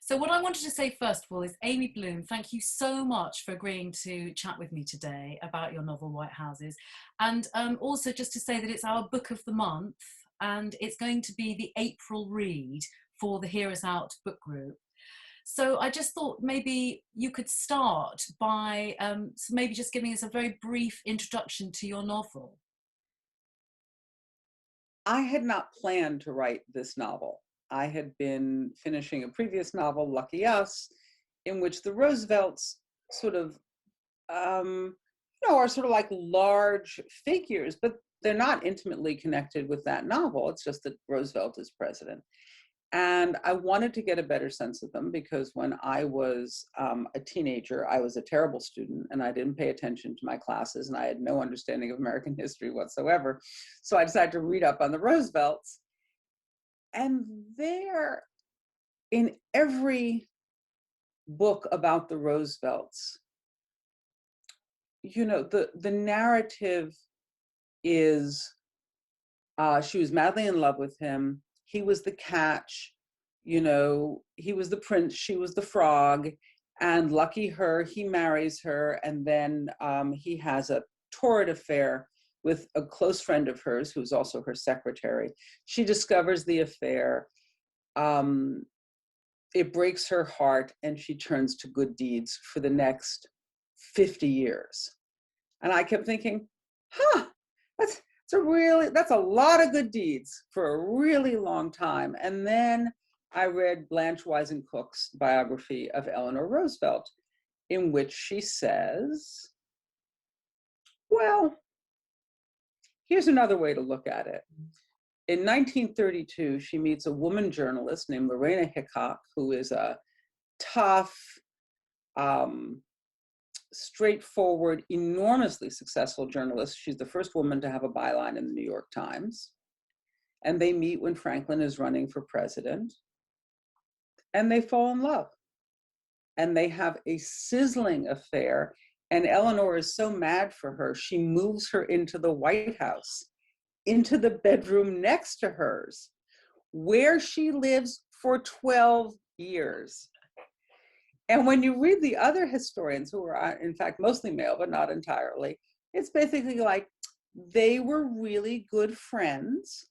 So what I wanted to say first of all is, Amy Bloom, thank you so much for agreeing to chat with me today about your novel White Houses. And also just to say that it's our book of the month, and it's going to be the April read for the Hear Us Out book group. So I just thought maybe you could start by so maybe just giving us a very brief introduction to your novel. I had not planned to write this novel. I had been finishing a previous novel, Lucky Us, in which the Roosevelts sort of, are sort of like large figures, but they're not intimately connected with that novel. It's just that Roosevelt is president. And I wanted to get a better sense of them because when I was a teenager, I was a terrible student and I didn't pay attention to my classes and I had no understanding of American history whatsoever. So I decided to read up on the Roosevelts. And there, in every book about the Roosevelts, the narrative is she was madly in love with him. He was the catch, he was the prince, she was the frog, and lucky her, he marries her, and then he has a torrid affair with a close friend of hers, who's also her secretary. She discovers the affair. It breaks her heart, and she turns to good deeds for the next 50 years. And I kept thinking, that's a lot of good deeds for a really long time. And then I read Blanche Weisencook's biography of Eleanor Roosevelt, in which she says, well, here's another way to look at it. In 1932, she meets a woman journalist named Lorena Hickok, who is a tough, straightforward, enormously successful journalist. She's the first woman to have a byline in the New York Times. And they meet when Franklin is running for president. And they fall in love. And they have a sizzling affair. And Eleanor is so mad for her, she moves her into the White House, into the bedroom next to hers, where she lives for 12 years. And when you read the other historians, who are in fact mostly male, but not entirely, it's basically like they were really good friends.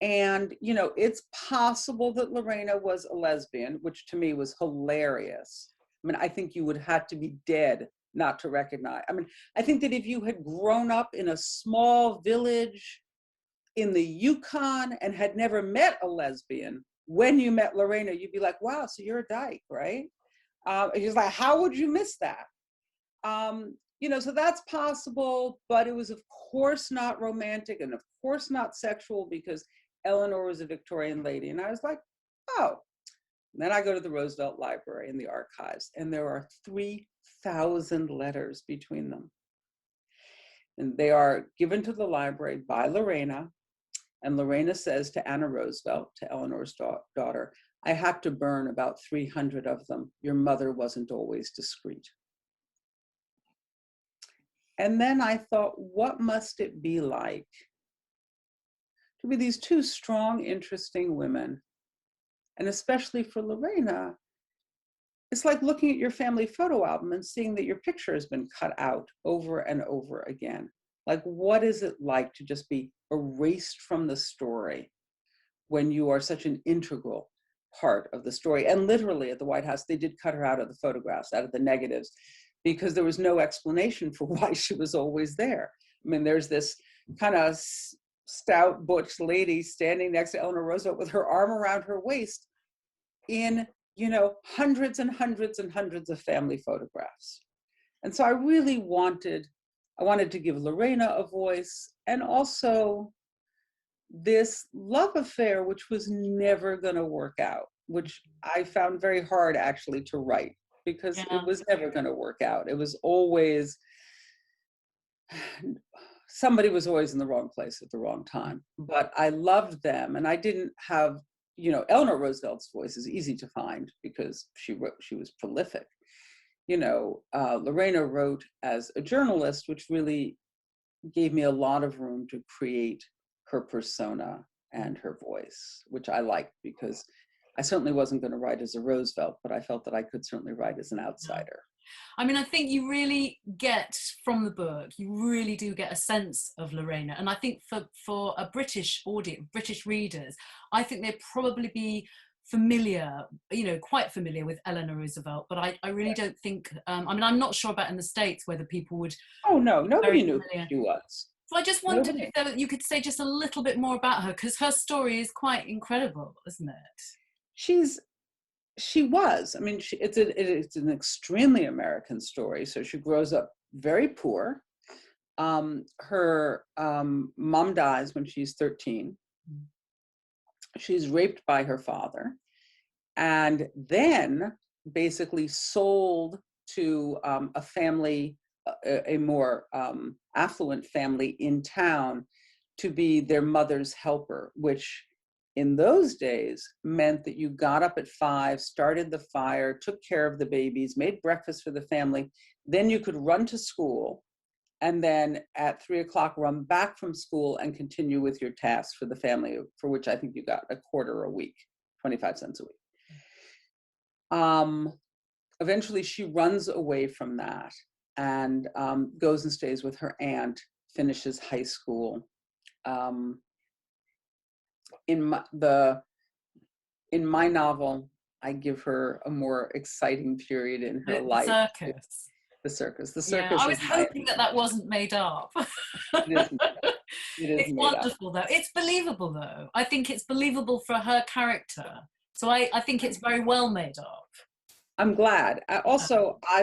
And, it's possible that Lorena was a lesbian, which to me was hilarious. I mean, I think you would have to be dead not to recognize. I mean, I think that if you had grown up in a small village in the Yukon and had never met a lesbian, when you met Lorena, you'd be like, wow, so you're a dyke, right? He's like, how would you miss that? So that's possible, but it was of course not romantic and of course not sexual because Eleanor was a Victorian lady. And I was like, oh. And then I go to the Roosevelt Library in the archives, and there are 3,000 letters between them. And they are given to the library by Lorena. And Lorena says to Anna Roosevelt, to Eleanor's daughter, I had to burn about 300 of them. Your mother wasn't always discreet. And then I thought, what must it be like to be these two strong, interesting women? And especially for Lorena, it's like looking at your family photo album and seeing that your picture has been cut out over and over again. Like, what is it like to just be erased from the story when you are such an integral part of the story? And literally at the White House, they did cut her out of the photographs, out of the negatives, because there was no explanation for why she was always there. I mean, there's this kind of stout butch lady standing next to Eleanor Roosevelt with her arm around her waist in, hundreds and hundreds and hundreds of family photographs. And so I really wanted to give Lorena a voice, and also this love affair, which was never going to work out, which I found very hard actually to write, because it was never going to work out. It was always, somebody was always in the wrong place at the wrong time. But I loved them, and I didn't have, Eleanor Roosevelt's voice is easy to find because she was prolific. Lorena wrote as a journalist, which really gave me a lot of room to create her persona and her voice, which I liked because I certainly wasn't going to write as a Roosevelt, but I felt that I could certainly write as an Yeah. outsider. I mean, I think you really get from the book, you really do get a sense of Lorena. And I think for a British audience, British readers, I think they'd probably be familiar, you know, quite familiar with Eleanor Roosevelt. But I really don't think, I mean, I'm not sure about in the States whether people would Oh, no, be very nobody knew who familiar. she was. So I just wondered Nobody. if you could say just a little bit more about her, because her story is quite incredible, isn't it? She was. I mean, it's an extremely American story. So she grows up very poor. Her mom dies when she's 13. Mm. She's raped by her father, and then basically sold to a family, a more affluent family in town, to be their mother's helper, which in those days meant that you got up at 5, started the fire, took care of the babies, made breakfast for the family, then you could run to school, and then at 3 o'clock run back from school and continue with your tasks for the family, for which I think you got a quarter a week, 25 cents a week. Eventually she runs away from that and goes and stays with her aunt, finishes high school. In my novel, I give her a more exciting period in her The life. circus. The circus. The Yeah, circus I is was hoping that wasn't made up. it is made up. It is It's made up. wonderful though. It's believable though. I think it's believable for her character. So I think it's very well made up. I'm glad. I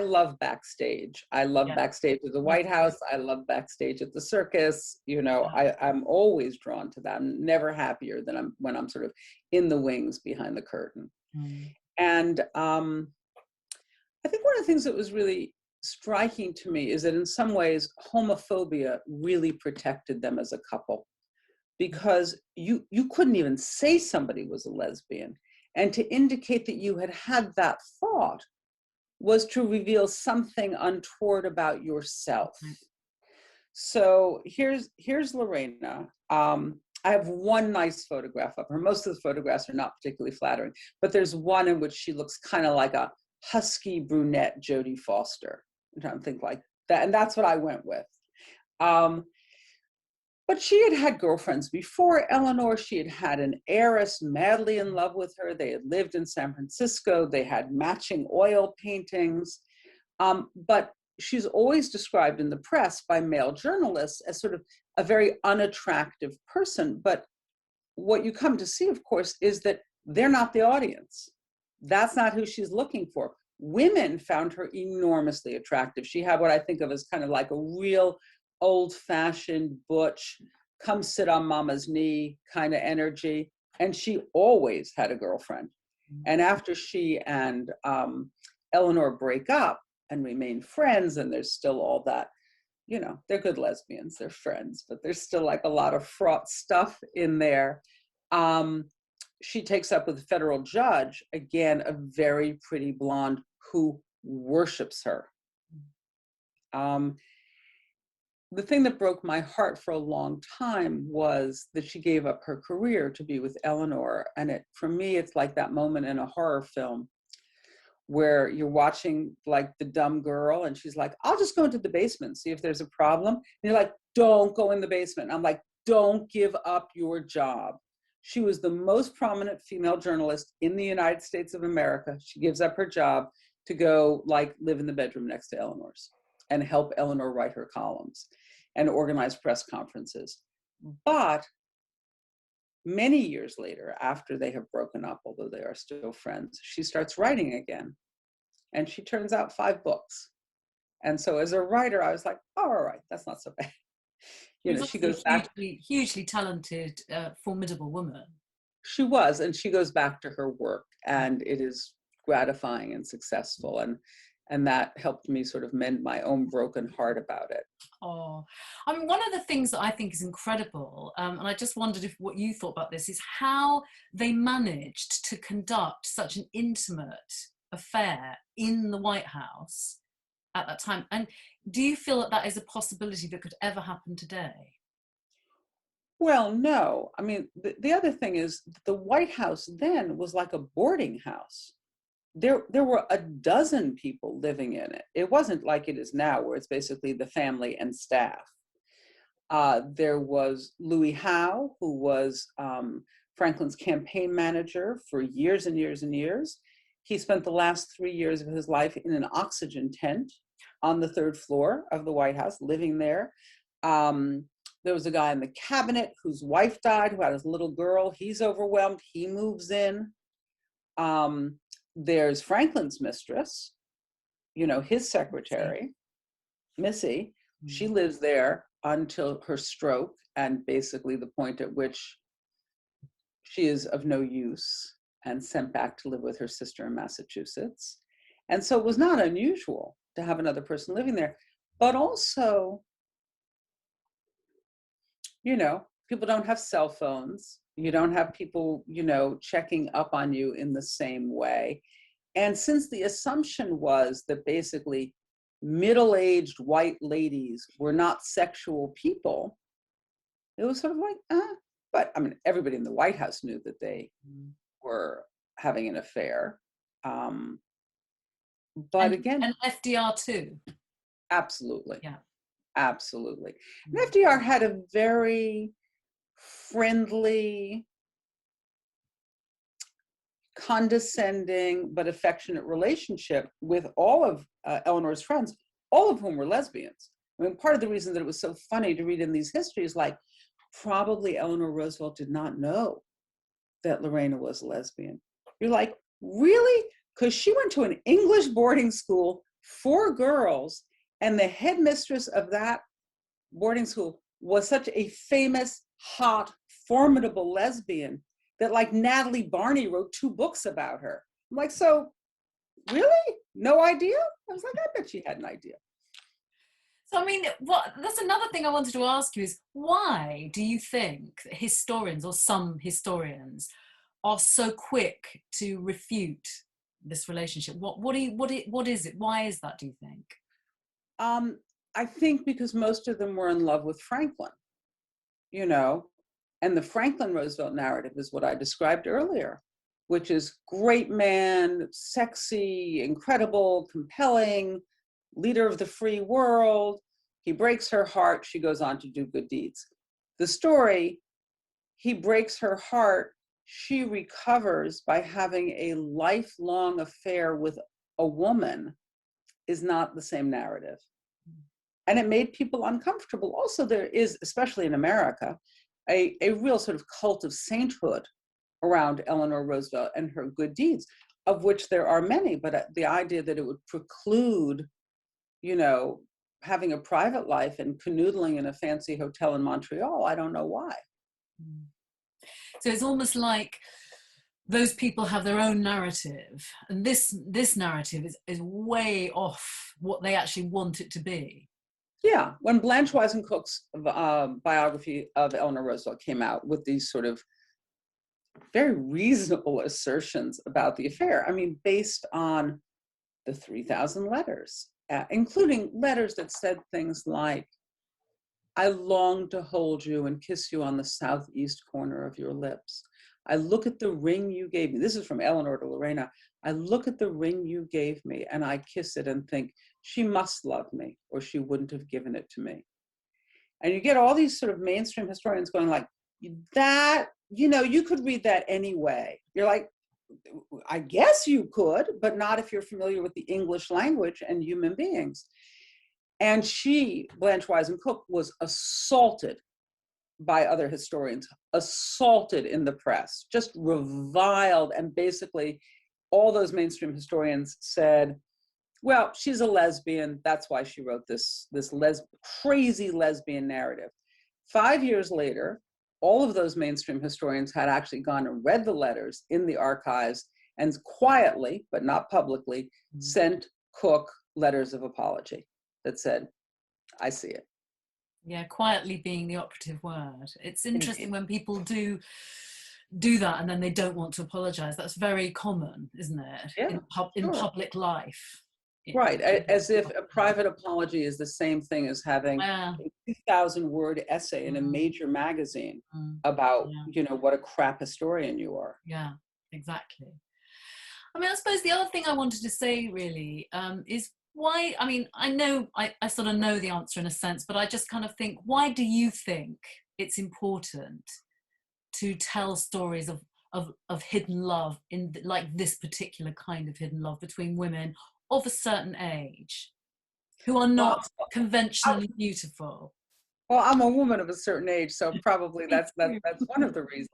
love backstage. I love Yeah. backstage at the White House. I love backstage at the circus. You know, I'm always drawn to that. I'm never happier than when I'm sort of in the wings behind the curtain. Mm. And I think one of the things that was really striking to me is that in some ways homophobia really protected them as a couple, because you couldn't even say somebody was a lesbian. And to indicate that you had that thought was to reveal something untoward about yourself. So here's Lorena. I have one nice photograph of her. Most of the photographs are not particularly flattering, but there's one in which she looks kind of like a husky brunette Jodie Foster. I'm trying to think like that, and that's what I went with. But she had had girlfriends before Eleanor. She had had an heiress madly in love with her. They had lived in San Francisco. They had matching oil paintings. But she's always described in the press by male journalists as sort of a very unattractive person. But what you come to see, of course, is that they're not the audience. That's not who she's looking for. Women found her enormously attractive. She had what I think of as kind of like a real old-fashioned butch, come sit on mama's knee kind of energy. And she always had a girlfriend. And after she and Eleanor break up and remain friends, and there's still all that, you know, they're good lesbians, they're friends, but there's still like a lot of fraught stuff in there. She takes up with a federal judge, again, a very pretty blonde who worships her. The thing that broke my heart for a long time was that she gave up her career to be with Eleanor. And for me, it's like that moment in a horror film where you're watching like the dumb girl and she's like, I'll just go into the basement, see if there's a problem. And you're like, don't go in the basement. And I'm like, don't give up your job. She was the most prominent female journalist in the United States of America. She gives up her job to go like live in the bedroom next to Eleanor's and help Eleanor write her columns and organize press conferences. But many years later, after they have broken up, although they are still friends, she starts writing again. And she turns out 5 books. And so as a writer, I was like, oh, all right, that's not so bad. You know, she goes back. Hugely talented, formidable woman. She was, and she goes back to her work, and it is gratifying and successful. And that helped me sort of mend my own broken heart about it. Oh, I mean, one of the things that I think is incredible, and I just wondered if what you thought about this, is how they managed to conduct such an intimate affair in the White House at that time. And do you feel that that is a possibility that could ever happen today? Well, no. I mean, the other thing is the White House then was like a boarding house. There were a dozen people living in it. It wasn't like it is now, where it's basically the family and staff. There was Louis Howe, who was Franklin's campaign manager for years and years and years. He spent the last 3 years of his life in an oxygen tent on the third floor of the White House, living there. There was a guy in the cabinet whose wife died, who had his little girl. He's overwhelmed. He moves in. There's Franklin's mistress, his secretary, Missy. She lives there until her stroke, and basically the point at which she is of no use and sent back to live with her sister in Massachusetts. And so it was not unusual to have another person living there. But also, people don't have cell phones. You don't have people, checking up on you in the same way. And since the assumption was that basically middle-aged white ladies were not sexual people, it was sort of like, But I mean, everybody in the White House knew that they were having an affair. But again, and FDR too. Absolutely. Yeah. Absolutely. And FDR had a very friendly, condescending, but affectionate relationship with all of Eleanor's friends, all of whom were lesbians. I mean, part of the reason that it was so funny to read in these histories, like, probably Eleanor Roosevelt did not know that Lorena was a lesbian. You're like, really? Because she went to an English boarding school for girls, and the headmistress of that boarding school was such a famous, hot, formidable lesbian that, like, Natalie Barney wrote 2 books about her. I'm like, so really? No idea? I was like, I bet she had an idea. So, I mean, that's another thing I wanted to ask you is, why do you think historians, or some historians, are so quick to refute this relationship? What is it? Why is that, do you think? I think because most of them were in love with Franklin, and the Franklin Roosevelt narrative is what I described earlier, which is great man, sexy, incredible, compelling, leader of the free world. He breaks her heart. She goes on to do good deeds. The story, he breaks her heart. She recovers by having a lifelong affair with a woman, is not the same narrative. And it made people uncomfortable. Also, there is, especially in America, a real sort of cult of sainthood around Eleanor Roosevelt and her good deeds, of which there are many, but the idea that it would preclude, having a private life and canoodling in a fancy hotel in Montreal, I don't know why. So it's almost like those people have their own narrative, and this narrative is way off what they actually want it to be. Yeah, when Blanche Weisencook's biography of Eleanor Roosevelt came out with these sort of very reasonable assertions about the affair, I mean, based on the 3,000 letters, including letters that said things like, I long to hold you and kiss you on the southeast corner of your lips. I look at the ring you gave me. This is from Eleanor to Lorena. I look at the ring you gave me and I kiss it and think, she must love me or she wouldn't have given it to me. And you get all these sort of mainstream historians going like, that, you could read that anyway. You're like, I guess you could, but not if you're familiar with the English language and human beings. And she, Blanche Weisencook, was assaulted by other historians, assaulted in the press, just reviled. And basically all those mainstream historians said, well, she's a lesbian. That's why she wrote this crazy lesbian narrative. 5 years later, all of those mainstream historians had actually gone and read the letters in the archives and quietly, but not publicly, sent Cook letters of apology that said, I see it. Yeah, quietly being the operative word. It's interesting when people do that and then they don't want to apologize. That's very common, isn't it? Yeah, In public life. Right, as if a private apology is the same thing as having Yeah. a 2,000-word essay in a major magazine Mm. about, Yeah. you know, what a crap historian you are. Yeah, exactly. I mean, I suppose the other thing I wanted to say really is why, I mean, I know, I sort of know the answer in a sense, but I just kind of think, why do you think it's important to tell stories of hidden love in like this particular kind of hidden love between women of a certain age who are Well, not conventionally beautiful? well, I'm a woman of a certain age, so probably Me that's too. one of the reasons.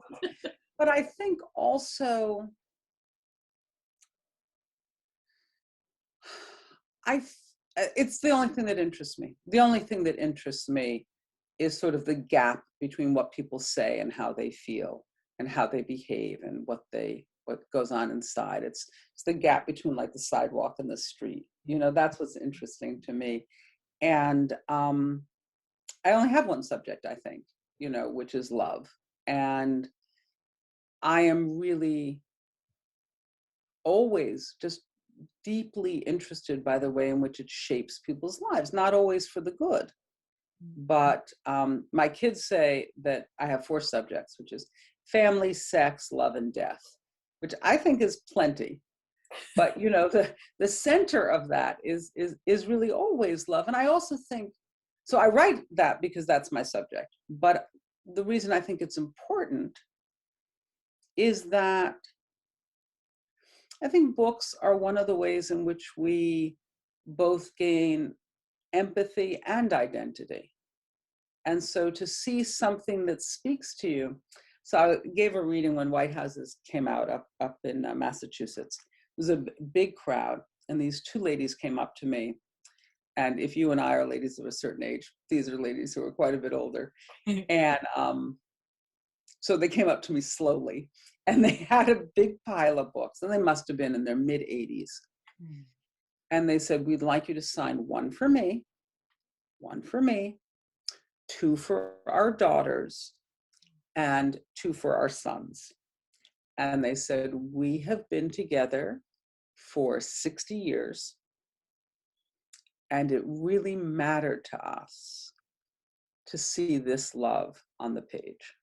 But I think also, it's the only thing that interests me. The only thing that interests me is sort of the gap between what people say and how they feel and how they behave and what goes on inside. It's the gap between like the sidewalk and the street. You know, that's what's interesting to me. And I only have one subject, I think, you know, which is love. And I am really always just deeply interested by the way in which it shapes people's lives, not always for the good. But my kids say that I have 4 subjects, which is family, sex, love, and death, which I think is plenty. But you know, the center of that is really always love. And I also think, so I write that because that's my subject. But the reason I think it's important is that I think books are one of the ways in which we both gain empathy and identity. And so to see something that speaks to you. So I gave a reading when White Houses came out up in Massachusetts. It was a big crowd. And these 2 ladies came up to me. And if you and I are ladies of a certain age, these are ladies who are quite a bit older. And so they came up to me slowly. And they had a big pile of books. And they must have been in their mid-80s. And they said, we'd like you to sign 1 for me, 2 for our daughters, and 2 for our sons. And they said, we have been together for 60 years, and it really mattered to us to see this love on the page.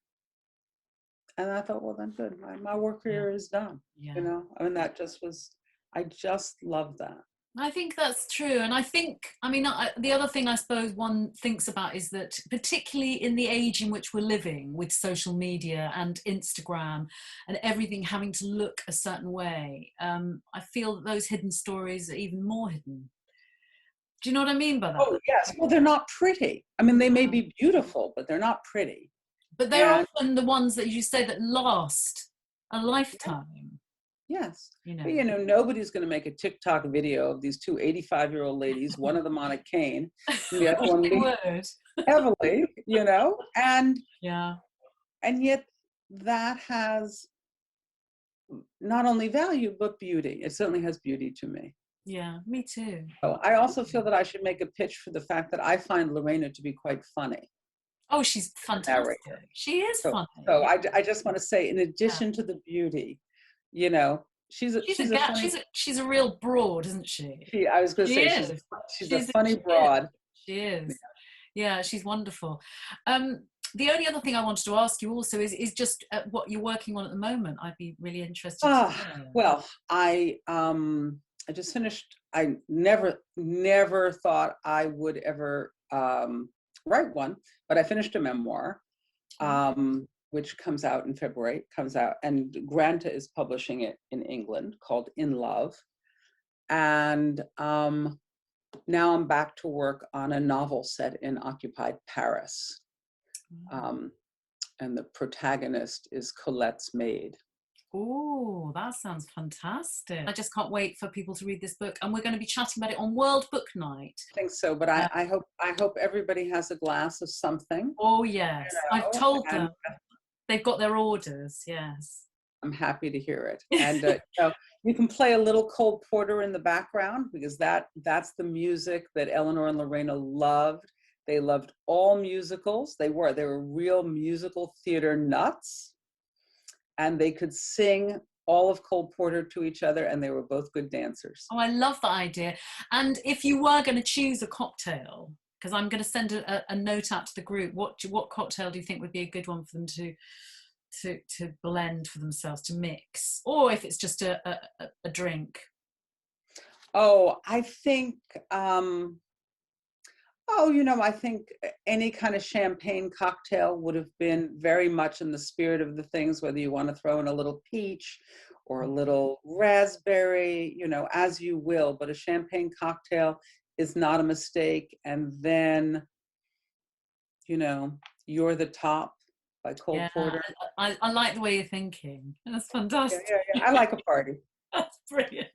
And I thought, well, then good, my work here is done. Yeah. You know, I mean, that just was, I just love that. I think that's true. And I think, I mean, the other thing I suppose one thinks about is that particularly in the age in which we're living with social media and Instagram and everything having to look a certain way, I feel that those hidden stories are even more hidden. Do you know what I mean by that? Oh, yes. Well, they're not pretty. I mean, they may be beautiful, but they're not pretty. But they're often the ones that you say that last a lifetime. Yes. You know, But, you know, nobody's going to make a TikTok video of these 2 85-year-old ladies, one of them on a cane, and the other one heavily, you know, and yet that has not only value, but beauty. It certainly has beauty to me. Yeah, me too. So I also feel that I should make a pitch for the fact that I find Lorena to be quite funny. Oh, she's fantastic. She is funny. So I just want to say, in addition to the beauty, you know, she's a real broad, isn't she? I was going to say she's a funny broad. She is. Yeah, she's wonderful. The only other thing I wanted to ask you also is just what you're working on at the moment. I'd be really interested to know. Well, I just finished. I never thought I would ever write one, but I finished a memoir. Which comes out in February, and Granta is publishing it in England, called In Love. And now I'm back to work on a novel set in occupied Paris. And the protagonist is Colette's maid. Oh, that sounds fantastic. I just can't wait for people to read this book. And we're going to be chatting about it on World Book Night. I think so, but I hope everybody has a glass of something. Oh, yes. You know, I've told them. They've got their orders, yes. I'm happy to hear it. And you know, you can play a little Cole Porter in the background, because that's the music that Eleanor and Lorena loved. They loved all musicals. They were real musical theater nuts. And they could sing all of Cole Porter to each other, and they were both good dancers. Oh, I love that idea. And if you were going to choose a cocktail, because I'm going to send a note out to the group, what cocktail do you think would be a good one for them to blend for themselves, to mix, or if it's just a drink? Oh, I think, I think any kind of champagne cocktail would have been very much in the spirit of the things, whether you want to throw in a little peach or a little raspberry, as you will, but a champagne cocktail is not a mistake. And then, You're the Top by Cole Yeah, Porter. I like the way you're thinking. That's Yeah, fantastic. yeah, yeah. I like a party. That's brilliant.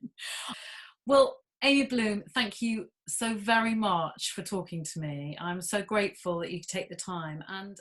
Well, Amy Bloom, thank you so very much for talking to me. I'm so grateful that you take the time. And